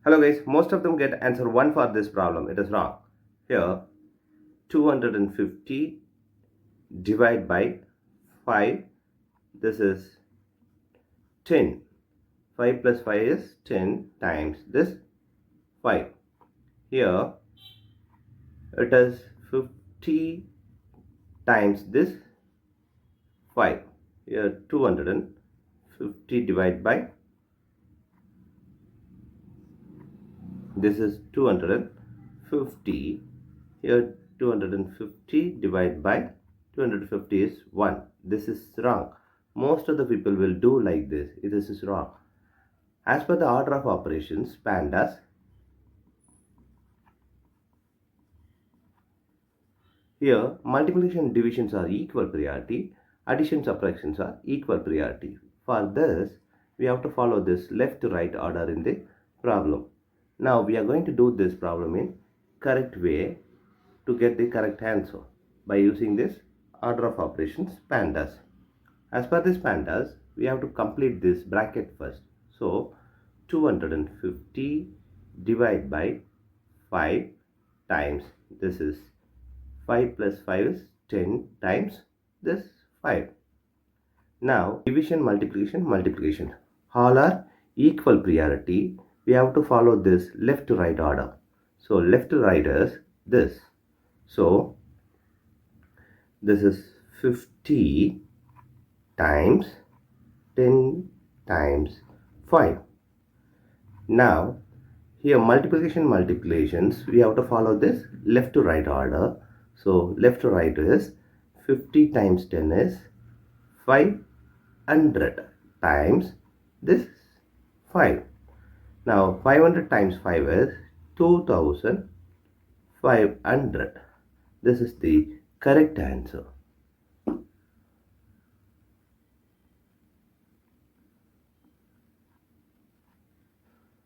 Hello guys, most of them get answer 1 for this problem. It is wrong. Here 250 divided by 5, this is 10. 5 plus 5 is 10 times this 5. Here it is 50 times this 5. Here 250 divided by, this is 250. Here 250 divided by 250 is 1. This is wrong. Most of the people will do like this. This is wrong. As per the order of operations, pandas, here multiplication and divisions are equal priority, addition subtractions are equal priority. For this, we have to follow this left to right order in the problem. Now we are going to do this problem in correct way to get the correct answer by using this order of operations pandas. As per this pandas, we have to complete this bracket first. So 250 divided by 5 times, this is 5 plus 5 is 10 times this 5. Now division, multiplication all are equal priority. We have to follow this left to right order. So left to right is this. So this is 50 times 10 times 5. Now here multiplications, we have to follow this left to right order. So left to right is 50 times 10 is 500 times this 5. Now 500 times 5 is 2500. This is the correct answer.